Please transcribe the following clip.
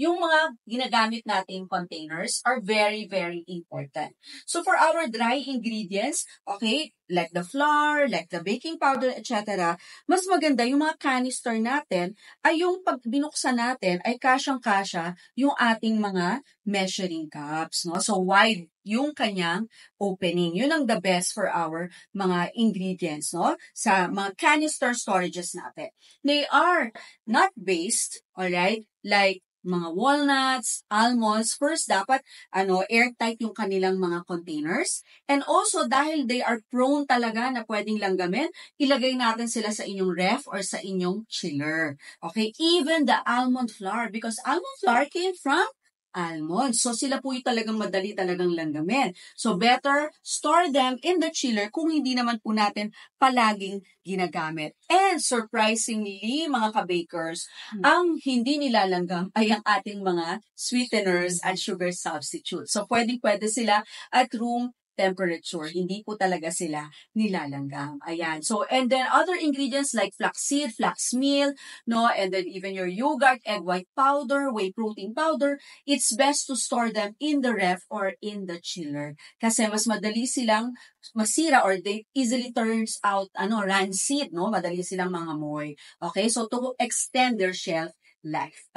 yung mga ginagamit nating containers are very, very important. So for our dry ingredients, okay, like the flour, like the baking powder, etc., mas maganda yung mga canister natin ay yung pag binuksan natin ay kasyang-kasya yung ating mga measuring cups, no? So wide yung kanyang opening. Yun ang the best for our mga ingredients, no? Sa mga canister storages natin. They are not based, alright, like mga walnuts, almonds. First, dapat airtight yung kanilang mga containers. And also, dahil they are prone talaga na pwedeng langgamin, ilagay natin sila sa inyong ref or sa inyong chiller. Okay? Even the almond flour, because almond flour came from almonds. So, sila po yung talagang madali talagang langgamin. So, better store them in the chiller kung hindi naman po natin palaging ginagamit. And surprisingly, mga ka-bakers, ang hindi nilalanggam ay ang ating mga sweeteners and sugar substitutes. So, pwede sila at room temperature. Hindi po talaga sila nilalanggam. Ayan. So, and then other ingredients like flaxseed, flax meal, no, and then even your yogurt, egg white powder, whey protein powder, it's best to store them in the ref or in the chiller. Kasi mas madali silang masira or they easily turns out rancid, no? Madali silang mangamoy. Okay? So to extend their shelf life.